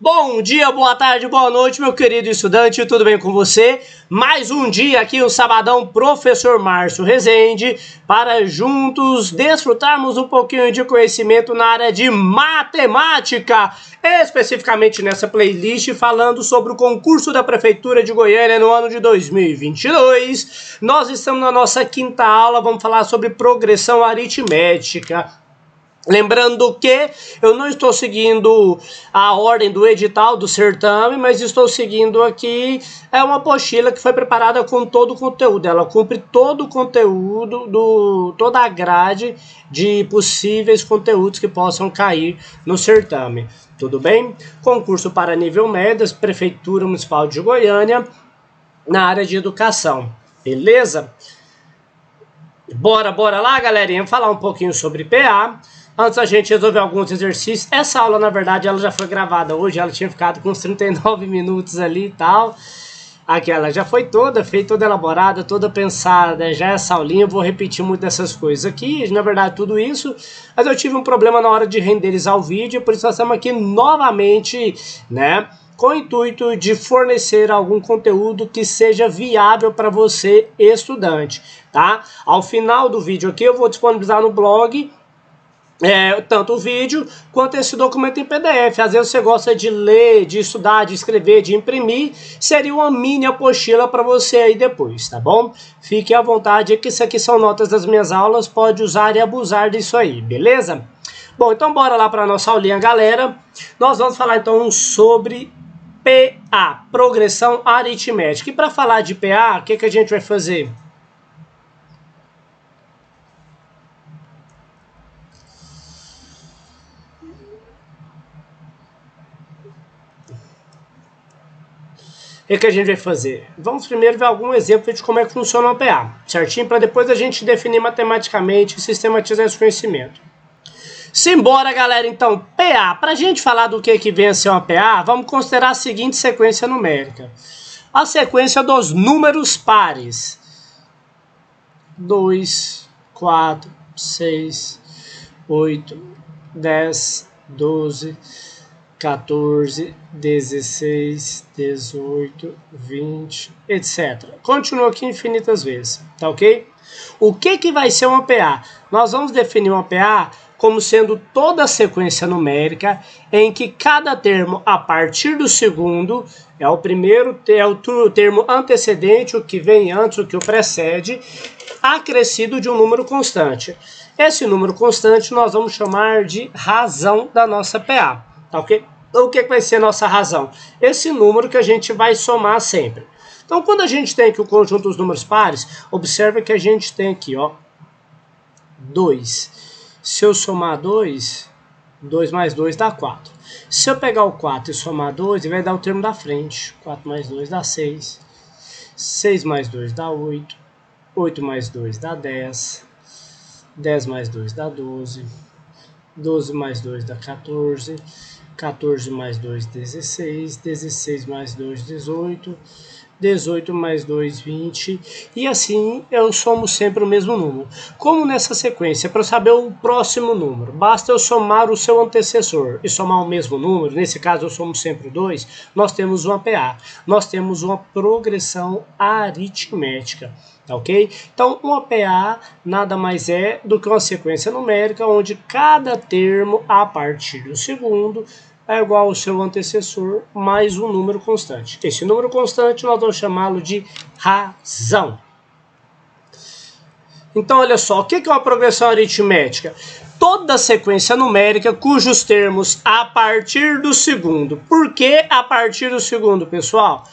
Bom dia, boa tarde, boa noite, meu querido estudante, tudo bem com você? Mais um dia aqui no Sabadão, Professor Márcio Rezende, para juntos desfrutarmos um pouquinho de conhecimento na área de matemática, especificamente nessa playlist falando sobre o concurso da Prefeitura de Goiânia no ano de 2022. Nós estamos na nossa quinta aula, vamos falar sobre progressão aritmética. Lembrando que eu não estou seguindo a ordem do edital do certame, mas estou seguindo aqui uma apostila que foi preparada com todo o conteúdo. Ela cumpre todo o conteúdo, toda a grade de possíveis conteúdos que possam cair no certame. Tudo bem? Concurso para nível médio, Prefeitura Municipal de Goiânia, na área de educação. Beleza? Bora lá, galerinha, falar um pouquinho sobre PA. Antes a gente resolver alguns exercícios. Essa aula, na verdade, ela já foi gravada hoje. Ela tinha ficado com uns 39 minutos ali e tal. Aquela já foi toda feita, toda elaborada, toda pensada. Já essa aulinha, eu vou repetir muito dessas coisas aqui. Na verdade, tudo isso. Mas eu tive um problema na hora de renderizar o vídeo. Por isso nós estamos aqui novamente, né? Com o intuito de fornecer algum conteúdo que seja viável para você, estudante, tá? Ao final do vídeo aqui, eu vou disponibilizar no blog tanto o vídeo quanto esse documento em PDF. Às vezes você gosta de ler, de estudar, de escrever, de imprimir, seria uma mini apostila para você aí depois, tá bom? Fique à vontade, que isso aqui são notas das minhas aulas, pode usar e abusar disso aí, beleza? Bom, então bora lá para a nossa aulinha, galera. Nós vamos falar então sobre PA, progressão aritmética. E para falar de PA, o que a gente vai fazer? O que a gente vai fazer? Vamos primeiro ver algum exemplo de como é que funciona o PA, certinho? Para depois a gente definir matematicamente e sistematizar esse conhecimento. Simbora, galera, então, PA. Para a gente falar do que vem a ser uma PA, vamos considerar a seguinte sequência numérica. A sequência dos números pares. 2, 4, 6, 8, 10, 12... 14, 16, 18, 20, etc. Continua aqui infinitas vezes, tá ok? O que vai ser uma PA? Nós vamos definir uma PA como sendo toda a sequência numérica em que cada termo a partir do segundo é o primeiro, é o termo antecedente, o que vem antes, o que o precede, acrescido de um número constante. Esse número constante nós vamos chamar de razão da nossa PA. Tá ok? O que vai ser a nossa razão? Esse número que a gente vai somar sempre. Então, quando a gente tem aqui o conjunto dos números pares, observa que a gente tem aqui, ó, 2. Se eu somar 2, 2 mais 2 dá 4. Se eu pegar o 4 e somar 2, ele vai dar o termo da frente. 4 mais 2 dá 6. 6 mais 2 dá 8. 8 mais 2 dá 10. 10 mais 2 dá 12. 12 mais 2 dá 14. 14 mais 2, 16, 16 mais 2, 18, 18 mais 2, 20, e assim eu somo sempre o mesmo número. Como nessa sequência, para eu saber o próximo número, basta eu somar o seu antecessor e somar o mesmo número, nesse caso eu somo sempre 2, nós temos uma PA, nós temos uma progressão aritmética. Ok? Então, uma PA nada mais é do que uma sequência numérica onde cada termo a partir do segundo é igual ao seu antecessor mais um número constante. Esse número constante nós vamos chamá-lo de razão. Então, olha só, o que é uma progressão aritmética? Toda sequência numérica cujos termos a partir do segundo. Por que a partir do segundo, pessoal?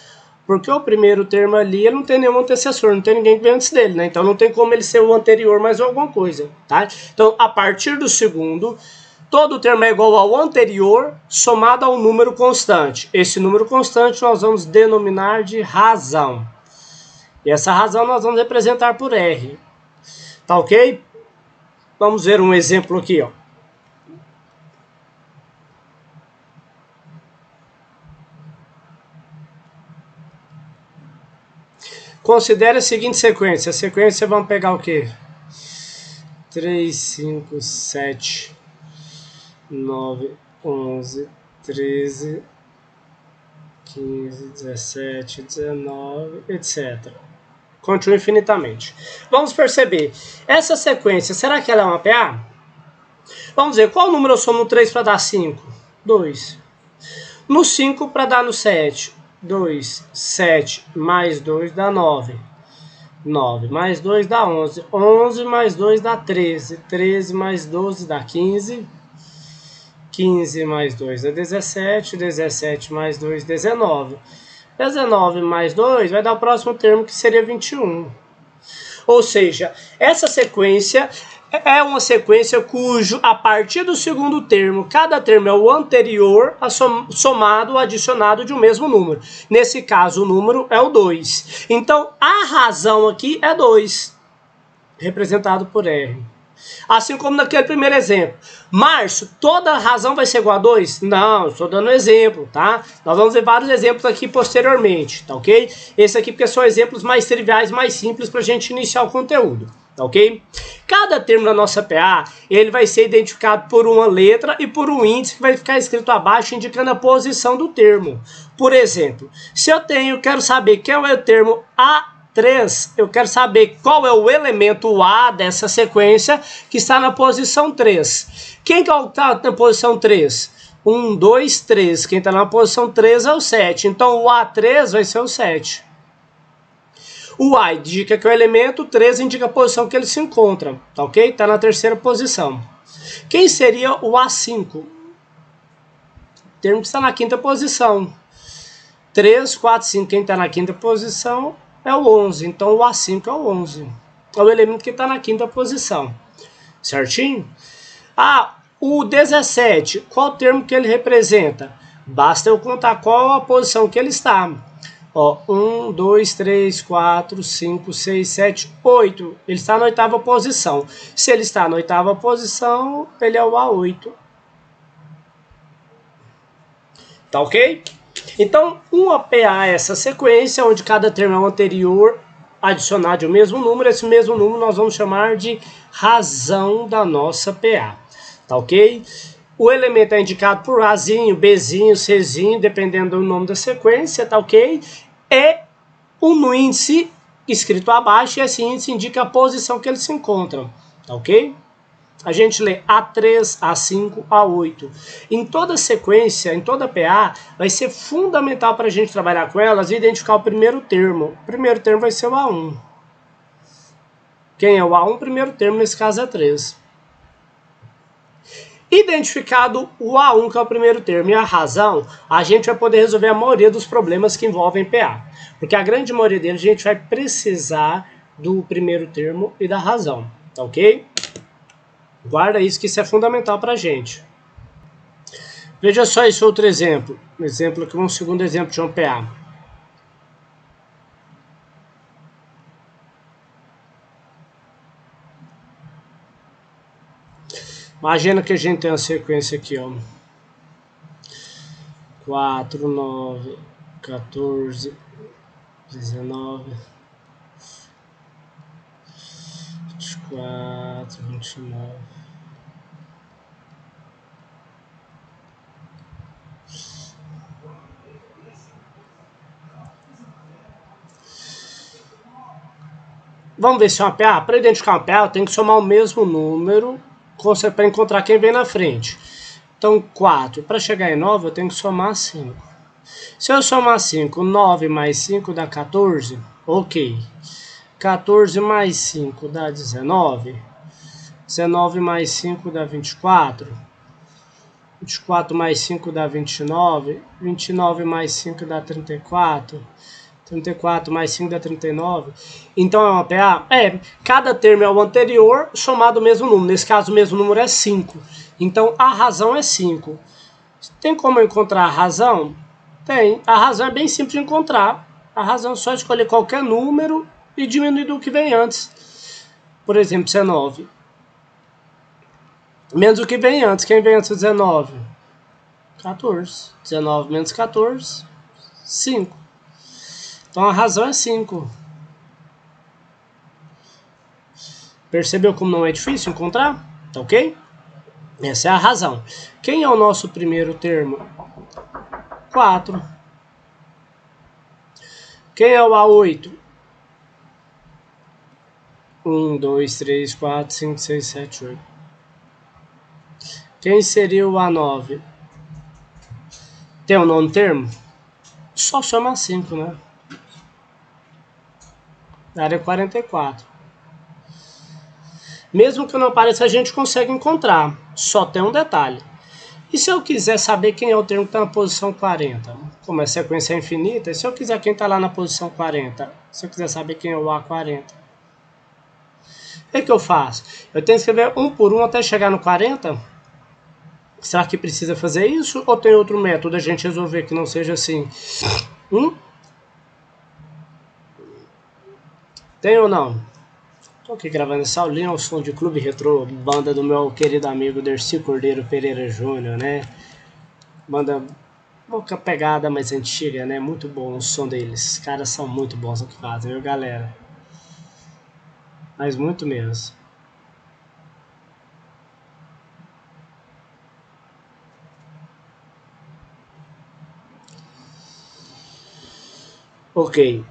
Porque o primeiro termo ali ele não tem nenhum antecessor, não tem ninguém que vem antes dele, né? Então não tem como ele ser o anterior mais alguma coisa, tá? Então, a partir do segundo, todo termo é igual ao anterior somado ao número constante. Esse número constante nós vamos denominar de razão. E essa razão nós vamos representar por R. Tá ok? Vamos ver um exemplo aqui, ó. Considere a seguinte sequência. A sequência vamos pegar o quê? 3, 5, 7, 9, 11, 13, 15, 17, 19, etc. Continua infinitamente. Vamos perceber. Essa sequência, será que ela é uma PA? Vamos ver, qual número eu somo no 3 para dar 5? 2. No 5 para dar no 7. 2, 7 mais 2 dá 9. 9 mais 2 dá 11. 11 mais 2 dá 13. 13 mais 12 dá 15. 15 mais 2 é 17. 17 mais 2, 19. 19 mais 2 vai dar o próximo termo, que seria 21. Ou seja, essa sequência é uma sequência cujo, a partir do segundo termo, cada termo é o anterior somado ou adicionado de um mesmo número. Nesse caso, o número é o 2. Então, a razão aqui é 2, representado por R. Assim como naquele primeiro exemplo. Márcio, toda razão vai ser igual a 2? Não, estou dando um exemplo, tá? Nós vamos ver vários exemplos aqui posteriormente, tá ok? Esse aqui porque são exemplos mais triviais, mais simples para a gente iniciar o conteúdo, tá ok? Cada termo da nossa PA, ele vai ser identificado por uma letra e por um índice que vai ficar escrito abaixo, indicando a posição do termo. Por exemplo, se eu quero saber quem é o termo A3, eu quero saber qual é o elemento A dessa sequência que está na posição 3. Quem que está na posição 3? 1, 2, 3. Quem está na posição 3 é o 7. Então, o A3 vai ser o 7. O A indica que é o elemento, o 3 indica a posição que ele se encontra, tá ok? Está na terceira posição. Quem seria o A5? O termo que está na quinta posição. 3, 4, 5. Quem está na quinta posição é o 11, então o A5 é o 11. É o elemento que está na quinta posição. Certinho? O 17, qual termo que ele representa? Basta eu contar qual a posição que ele está. 1, 2, 3, 4, 5, 6, 7, 8. Ele está na oitava posição. Se ele está na oitava posição, ele é o A8. Tá ok? Então, uma PA é essa sequência, onde cada termo é o anterior adicionado de um mesmo número. Esse mesmo número nós vamos chamar de razão da nossa PA. Tá ok? O elemento é indicado por Azinho, Bzinho, Czinho, dependendo do nome da sequência, tá ok? É um índice escrito abaixo, e esse índice indica a posição que eles se encontram, tá ok? A gente lê A3, A5, A8. Em toda sequência, em toda PA, vai ser fundamental para a gente trabalhar com elas e identificar o primeiro termo. O primeiro termo vai ser o A1. Quem é o A1? O primeiro termo, nesse caso, é 3. Identificado o A1, que é o primeiro termo, e a razão, a gente vai poder resolver a maioria dos problemas que envolvem PA. Porque a grande maioria deles a gente vai precisar do primeiro termo e da razão, tá ok? Guarda isso, que isso é fundamental para a gente. Veja só esse outro exemplo. Exemplo aqui, um segundo exemplo de um PA. Imagina que a gente tem uma sequência aqui, ó. 4, 9, 14, 19, 24, 29. Vamos ver se é uma PA. Para identificar uma PA, eu tenho que somar o mesmo número para encontrar quem vem na frente. Então, 4. Para chegar em 9, eu tenho que somar 5. Se eu somar 5, 9 mais 5 dá 14. Ok. 14 mais 5 dá 19. 19 mais 5 dá 24. 24 mais 5 dá 29. 29 mais 5 dá 34. 34 mais 5 dá 39. Então é uma PA? Cada termo é o anterior somado o mesmo número. Nesse caso, o mesmo número é 5. Então a razão é 5. Tem como eu encontrar a razão? Tem. A razão é bem simples de encontrar. A razão é só escolher qualquer número e diminuir do que vem antes. Por exemplo, 19. Menos o que vem antes. Quem vem antes de 19? 14. 19 menos 14, 5. Então a razão é 5. Percebeu como não é difícil encontrar? Tá ok? Essa é a razão. Quem é o nosso primeiro termo? 4. Quem é o A8? 1, 2, 3, 4, 5, 6, 7, 8. Quem seria o A9? Tem um nono termo? Só chama 5, né? Área 44. Mesmo que não apareça, a gente consegue encontrar. Só tem um detalhe. E se eu quiser saber quem é o termo que está na posição 40? Como a sequência é infinita, se eu quiser quem está lá na posição 40, se eu quiser saber quem é o A40, o que eu faço? Eu tenho que escrever um por um até chegar no 40? Será que precisa fazer isso? Ou tem outro método a gente resolver que não seja assim? Tem ou não? Estou aqui gravando essa aulinha ao som de Clube Retrô, banda do meu querido amigo Dercy Cordeiro Pereira Júnior, né? Banda boca pegada mais antiga, né? Muito bom o som deles. Os caras são muito bons no que fazem, viu, galera? Mas muito mesmo. Ok.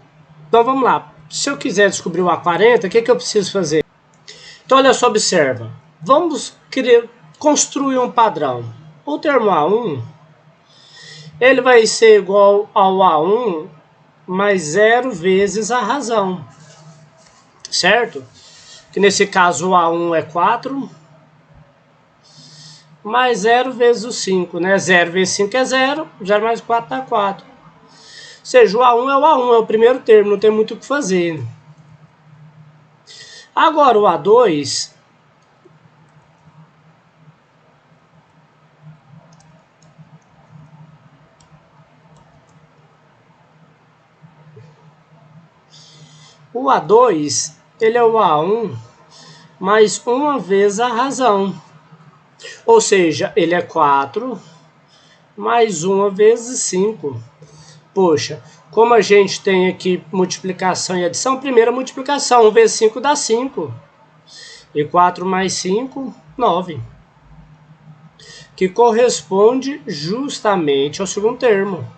Então vamos lá. Se eu quiser descobrir o A40, o que eu preciso fazer? Então olha só, observa. Vamos construir um padrão. O termo A1, ele vai ser igual ao A1 mais 0 vezes a razão. Certo? Que nesse caso o A1 é 4, mais 0 vezes o 5, né? 0 vezes 5 é 0, 0 mais 4 dá 4. Ou seja, o A1 é o A1, é o primeiro termo, não tem muito o que fazer. Agora o A2, ele é o A1 mais uma vez a razão. Ou seja, ele é 4 mais 1 vezes 5. Poxa, como a gente tem aqui multiplicação e adição, primeira multiplicação, 1 vezes 5 dá 5. E 4 mais 5, 9. Que corresponde justamente ao segundo termo.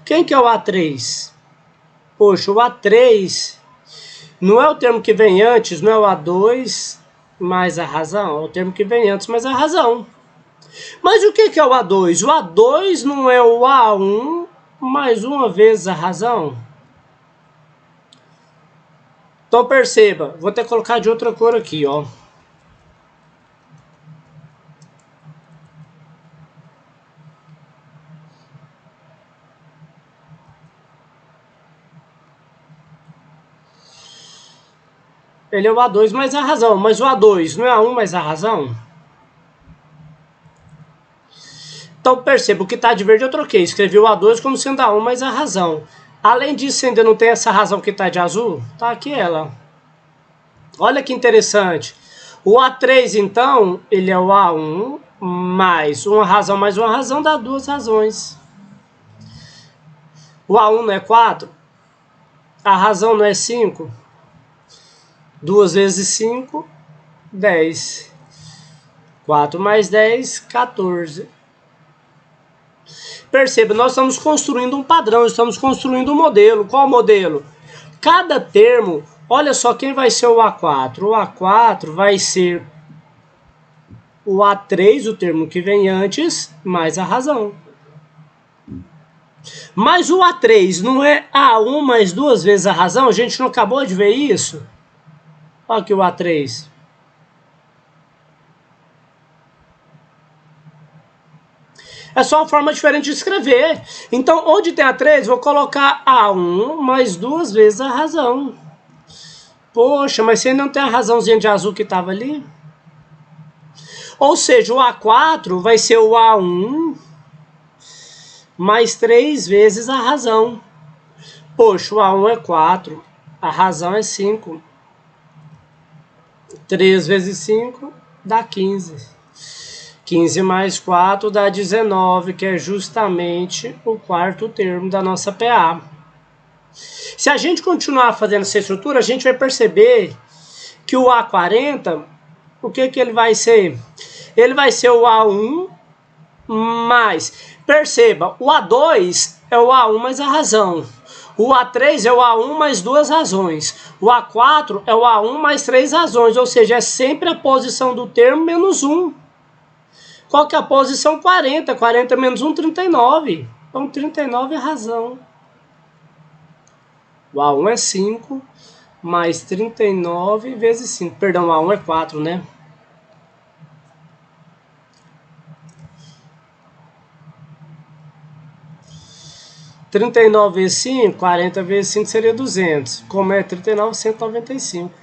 Quem que é o A3? Poxa, o A3 não é o termo que vem antes, não é o A2 mais a razão, é o termo que vem antes mais a razão. Mas o que é o A2? O A2 não é o A1 mais uma vez a razão? Então perceba, vou até colocar de outra cor aqui, ó. Ele é o A2 mais a razão, mas o A2 não é A1 mais a razão? Então perceba, o que está de verde eu troquei, escrevi o A2 como sendo A1 mais a razão. Além disso, ainda não tem essa razão que está de azul? Tá aqui ela. Olha que interessante. O A3, então, ele é o A1 mais uma razão dá duas razões. O A1 não é 4? A razão não é 5? 2 vezes 5, 10. 4 mais 10, 14. Perceba, nós estamos construindo um padrão, estamos construindo um modelo. Qual modelo? Cada termo, olha só quem vai ser o A4. O A4 vai ser o A3, o termo que vem antes, mais a razão. Mas o A3 não é A1 mais duas vezes a razão? A gente não acabou de ver isso? Olha aqui o A3. É só uma forma diferente de escrever. Então, onde tem A3, vou colocar A1 mais duas vezes a razão. Poxa, mas você não tem a razãozinha de azul que estava ali? Ou seja, o A4 vai ser o A1 mais 3 vezes a razão. Poxa, o A1 é 4, a razão é 5. 3 vezes 5 dá 15. 15 mais 4 dá 19, que é justamente o quarto termo da nossa PA. Se a gente continuar fazendo essa estrutura, a gente vai perceber que o A40, o que ele vai ser? Ele vai ser o A1 mais... Perceba, o A2 é o A1 mais a razão. O A3 é o A1 mais 2 razões. O A4 é o A1 mais 3 razões, ou seja, é sempre a posição do termo menos 1. Qual que é a posição? 40. 40 menos 1, 39. Então 39 é a razão. O A1 é 5 mais 39 vezes 5. Perdão, o A1 é 4, né? Trinta e nove vezes 5, 40 vezes 5 seria 200. Como é 39, 195.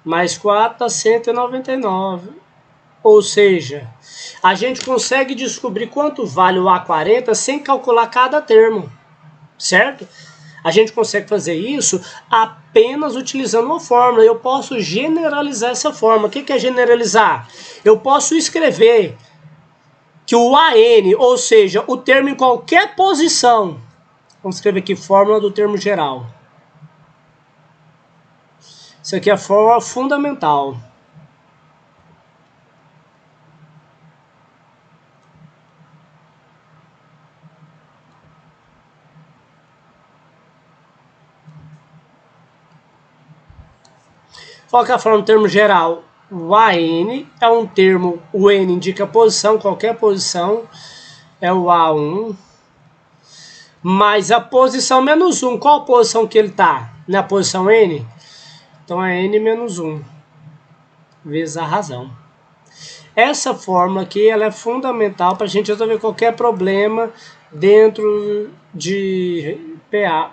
Mais 4 dá 199. Ou seja, a gente consegue descobrir quanto vale o A40 sem calcular cada termo, certo? A gente consegue fazer isso apenas utilizando uma fórmula. Eu posso generalizar essa fórmula. O que é generalizar? Eu posso escrever que o AN, ou seja, o termo em qualquer posição, vamos escrever aqui fórmula do termo geral. Isso aqui é a fórmula fundamental. Qual que é a fórmula do termo geral? O AN é um termo, o N indica posição, qualquer posição, é o A1, mais a posição menos 1. Qual a posição que ele está? Na posição N? Então é N menos 1, vezes a razão. Essa fórmula aqui ela é fundamental para a gente resolver qualquer problema dentro de PA.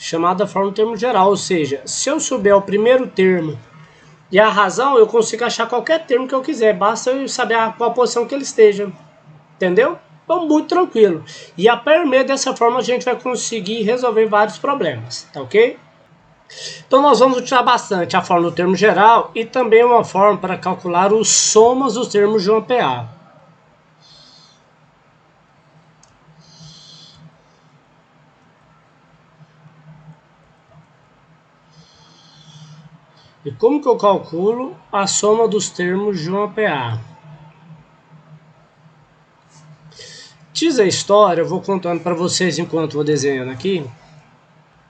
Chamada fórmula do termo geral, ou seja, se eu souber o primeiro termo e a razão, eu consigo achar qualquer termo que eu quiser, basta eu saber qual a posição que ele esteja, entendeu? Então, muito tranquilo. E a partir dessa forma a gente vai conseguir resolver vários problemas, tá ok? Então nós vamos utilizar bastante a fórmula do termo geral e também uma forma para calcular os somas dos termos de uma PA. E como que eu calculo a soma dos termos de uma PA? Diz a história, eu vou contando para vocês enquanto vou desenhando aqui.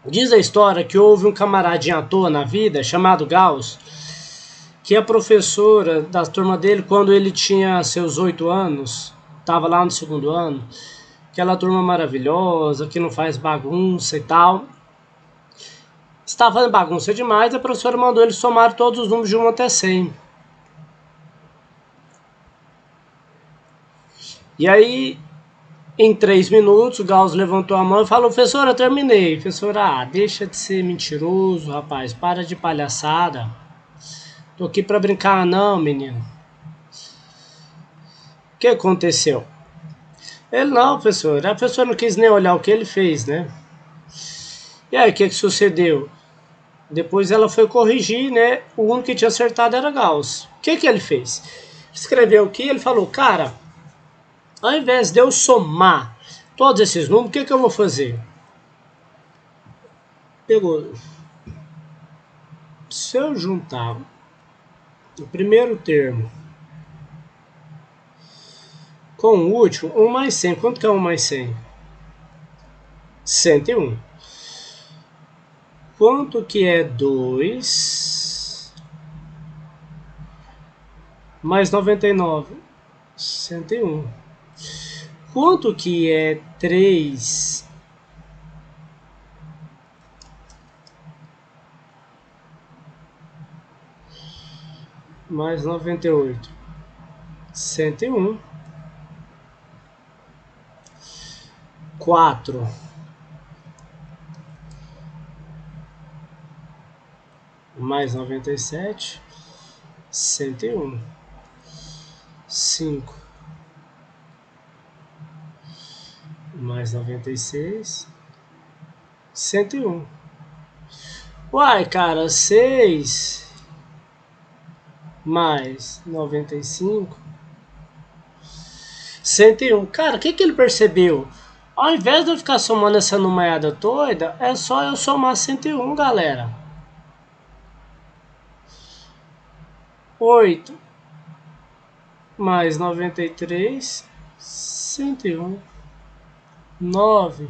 Diz a história que houve um camaradinho à toa na vida, chamado Gauss, que a professora da turma dele, quando ele tinha seus 8 anos, estava lá no segundo ano, aquela turma maravilhosa, que não faz bagunça e tal, estava fazendo bagunça demais, a professora mandou ele somar todos os números de 1 até 100. E aí, em 3 minutos, o Gauss levantou a mão e falou: professora, eu terminei. Professora, deixa de ser mentiroso, rapaz, para de palhaçada. Tô aqui para brincar não, menino. O que aconteceu? Ele, não, professor, a professora não quis nem olhar o que ele fez, né? E aí, o que sucedeu? Depois ela foi corrigir, né? O único que tinha acertado era Gauss. O que ele fez? Escreveu aqui, ele falou: cara, ao invés de eu somar todos esses números, o que eu vou fazer? Pegou. Se eu juntar o primeiro termo com o último, 1 mais 100. Quanto que é 1 mais 100? 101. Quanto que é 2 mais 99? 101. Quanto que é 3 mais 98? 101. 4 mais 97, 101. 5 mais 96, 101. Uai, cara, 6 mais 95, 101. Cara, o que ele percebeu? Ao invés de eu ficar somando essa numaiada toda, é só eu somar 101, galera. 8 mais 93, 101. 9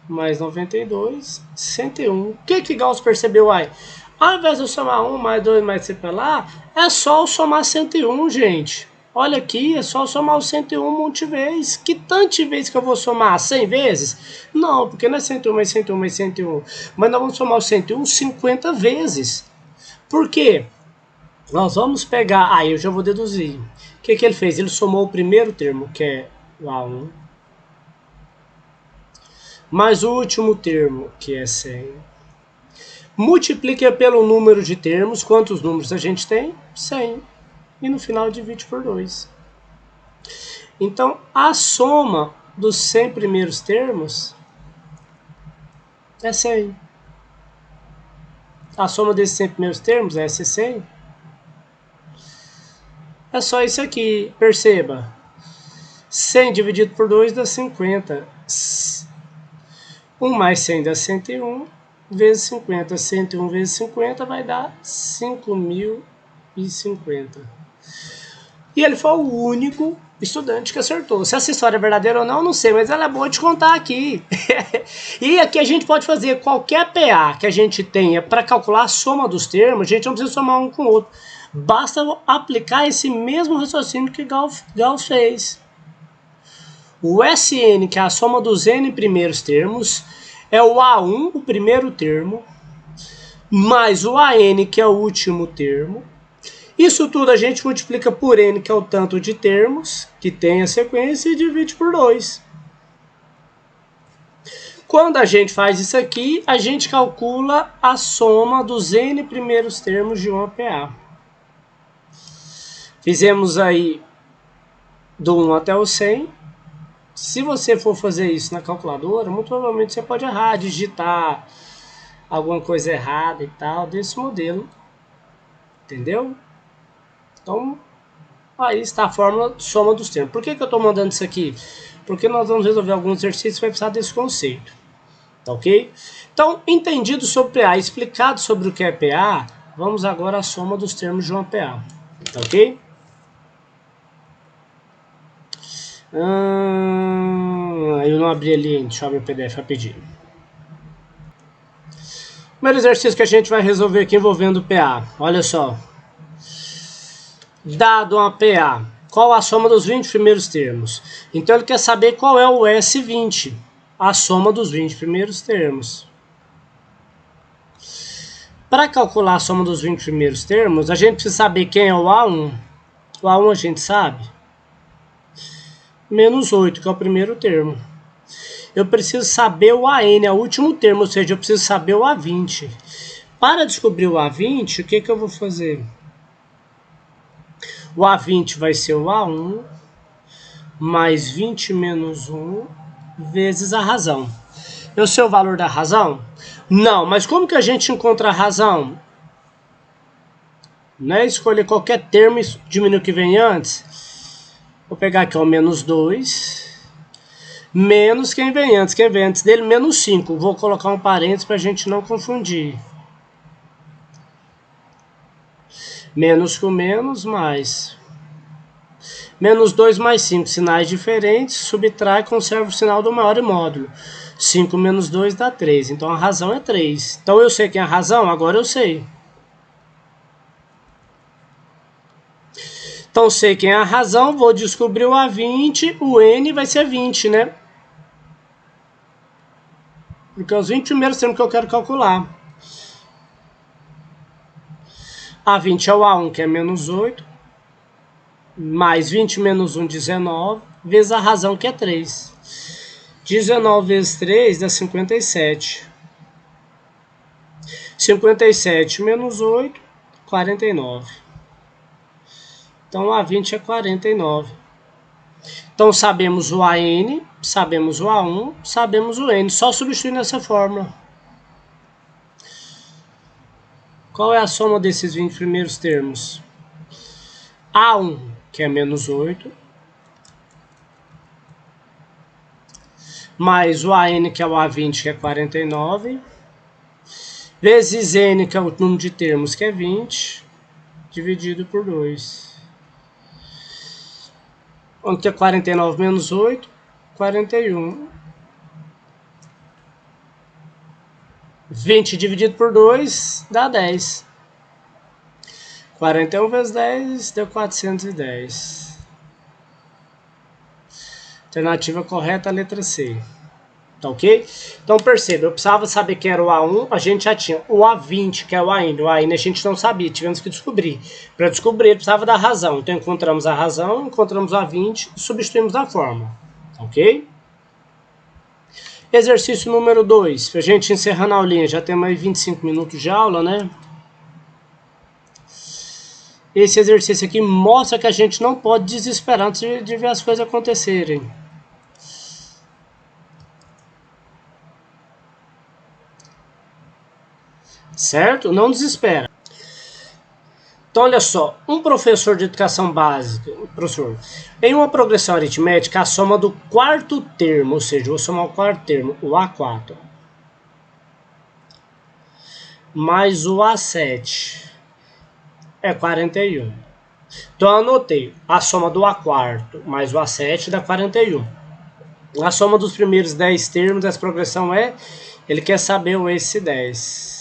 mais 92, 101. O que Gauss percebeu aí? Ao invés de eu somar 1 mais 2 mais 3 para lá, é só eu somar 101, gente. Olha aqui, é só eu somar o 101 um monte de vezes. Que tanta vez que eu vou somar? 100 vezes? Não, porque não é 101 mais 101 mais 101. Mas nós vamos somar o 101 50 vezes. Por quê? Nós vamos pegar... Aí eu já vou deduzir. O que ele fez? Ele somou o primeiro termo, que é o A1. Mais o último termo, que é 100. Multiplica pelo número de termos. Quantos números a gente tem? 100. E no final divide por 2. Então, a soma dos 100 primeiros termos é 100. A soma desses 100 primeiros termos é 100. É só isso aqui. Perceba. 100 dividido por 2 dá 50. 1 mais 100 dá 101. Vezes 50. 101 vezes 50 vai dar 5.050. E ele foi o único estudante que acertou. Se essa história é verdadeira ou não, não sei, mas ela é boa de contar aqui. E aqui a gente pode fazer qualquer PA que a gente tenha para calcular a soma dos termos, a gente não precisa somar um com o outro. Basta aplicar esse mesmo raciocínio que Gauss fez. O SN, que é a soma dos N primeiros termos, é o A1, o primeiro termo, mais o AN, que é o último termo. Isso tudo a gente multiplica por N, que é o tanto de termos que tem a sequência, e divide por 2. Quando a gente faz isso aqui, a gente calcula a soma dos N primeiros termos de uma PA. Fizemos aí do 1 até o 100. Se você for fazer isso na calculadora, muito provavelmente você pode errar, digitar alguma coisa errada e tal, desse modelo. Entendeu? Então, aí está a fórmula soma dos termos. Por que eu estou mandando isso aqui? Porque nós vamos resolver alguns exercícios e vai precisar desse conceito. Tá ok? Então, entendido sobre PA, explicado sobre o que é PA, vamos agora à soma dos termos de uma PA. Tá ok? Eu não abri ali, deixa eu abrir o PDF rapidinho. Primeiro exercício que a gente vai resolver aqui envolvendo PA. Olha só. Dado uma PA, qual a soma dos 20 primeiros termos? Então ele quer saber qual é o S20, a soma dos 20 primeiros termos. Para calcular a soma dos 20 primeiros termos, a gente precisa saber quem é o A1. O A1 a gente sabe. Menos 8, que é o primeiro termo. Eu preciso saber o AN, é o último termo, ou seja, eu preciso saber o A20. Para descobrir o A20, o que eu vou fazer? O A20 vai ser o A1 mais 20 menos 1 vezes a razão. Eu sei o valor da razão? Não, mas como que a gente encontra a razão? Não é escolher qualquer termo e diminuir o que vem antes? Vou pegar aqui o menos 2, menos quem vem antes. Quem vem antes dele, menos 5. Vou colocar um parênteses para a gente não confundir. Menos com menos, mais. Menos 2 mais 5, sinais diferentes, subtrai e conserva o sinal do maior módulo. 5 menos 2 dá 3, então a razão é 3. Então eu sei quem é a razão? Agora eu sei. Então sei quem é a razão, vou descobrir o A20, o N vai ser 20, né? Porque é os 20 primeiros termos que eu quero calcular. A20 é o A1, que é menos 8, mais 20 menos 1, 19, vezes a razão, que é 3. 19 vezes 3 dá 57. 57 menos 8, 49. Então, A20 é 49. Então, sabemos o AN, sabemos o A1, sabemos o N. Só substituir nessa fórmula. Qual é a soma desses 20 primeiros termos? A1, que é menos 8, mais o AN, que é o A20, que é 49, vezes N, que é o número de termos, que é 20, dividido por 2. Onde que é 49 menos 8? 41. 20 dividido por 2 dá 10. 41 vezes 10 deu 410. Alternativa correta, a letra C. Tá ok? Então perceba, eu precisava saber que era o A1, a gente já tinha o A20, que é o AN. O AN a gente não sabia, tivemos que descobrir. Para descobrir, precisava da razão. Então encontramos a razão, encontramos o A20 e substituímos a fórmula. Tá ok? Exercício número 2. Pra gente encerrando a aulinha, já temos aí 25 minutos de aula, né? Esse exercício aqui mostra que a gente não pode desesperar antes de ver as coisas acontecerem. Certo? Não desespera. Então, olha só, um professor de educação básica, professor, em uma progressão aritmética, a soma do quarto termo, ou seja, eu vou somar o quarto termo, o A4, mais o A7, é 41. Então, eu anotei, a soma do A4 mais o A7 dá 41. A soma dos primeiros 10 termos dessa progressão é, ele quer saber o S10.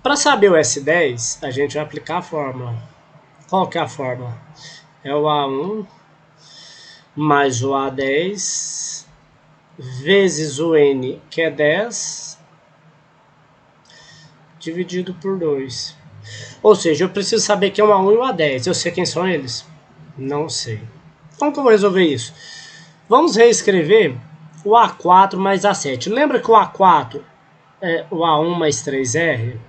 Para saber o S10, a gente vai aplicar a fórmula. Qual que é a fórmula? É o A1 mais o A10 vezes o N, que é 10, dividido por 2. Ou seja, eu preciso saber quem é o A1 e o A10. Eu sei quem são eles? Não sei. Como que eu vou resolver isso? Vamos reescrever o A4 mais A7. Lembra que o A4 é o A1 mais 3R?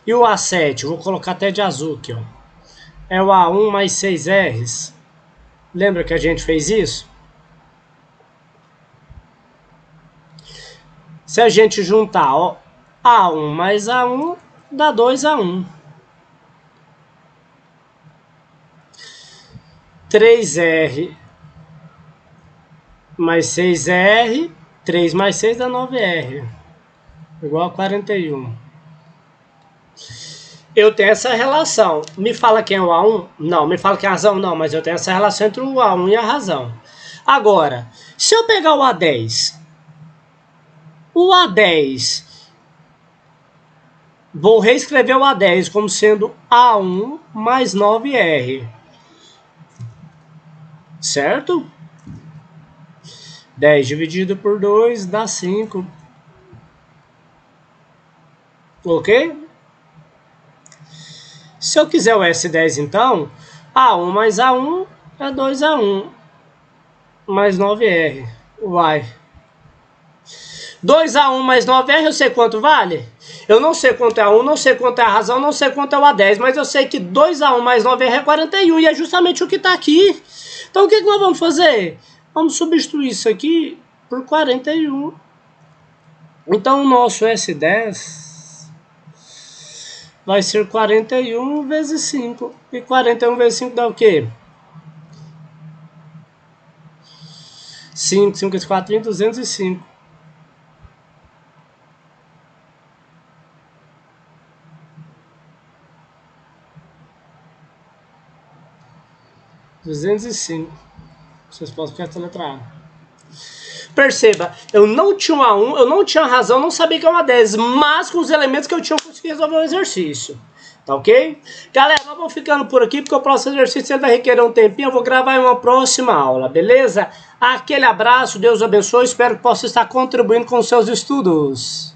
E o A7, vou colocar até de azul aqui, ó. É o A1 mais 6Rs. Lembra que a gente fez isso? Se a gente juntar, ó, A1 mais A1, dá 2A1. 3R mais 6R, 3 mais 6 dá 9R. Igual a 41. Eu tenho essa relação. Me fala quem é o A1? Não. Me fala quem é a razão? Não. Mas eu tenho essa relação entre o A1 e a razão. Agora, se eu pegar o A10, vou reescrever o A10 como sendo A1 mais 9R. Certo? 10 dividido por 2 dá 5. Ok? Se eu quiser o S10, então, A1 mais A1 é 2A1 mais 9R. Uai. 2A1 mais 9R, eu sei quanto vale? Eu não sei quanto é A1, não sei quanto é a razão, não sei quanto é o A10, mas eu sei que 2A1 mais 9R é 41, e é justamente o que está aqui. Então, o que nós vamos fazer? Vamos substituir isso aqui por 41. Então, o nosso S10 vai ser 41 vezes 5. E 41 vezes 5 dá o quê? 5, 5 vezes 4, 30, 205. 205. Vocês podem ficar essa letra A. Perceba, eu não tinha um A1, eu não tinha razão, não sabia que é uma 10, mas com os elementos que eu tinha eu consegui resolver o exercício. Tá ok? Galera, nós vamos ficando por aqui, porque o próximo exercício ele vai requerer um tempinho, eu vou gravar em uma próxima aula, beleza? Aquele abraço, Deus abençoe, espero que possa estar contribuindo com os seus estudos.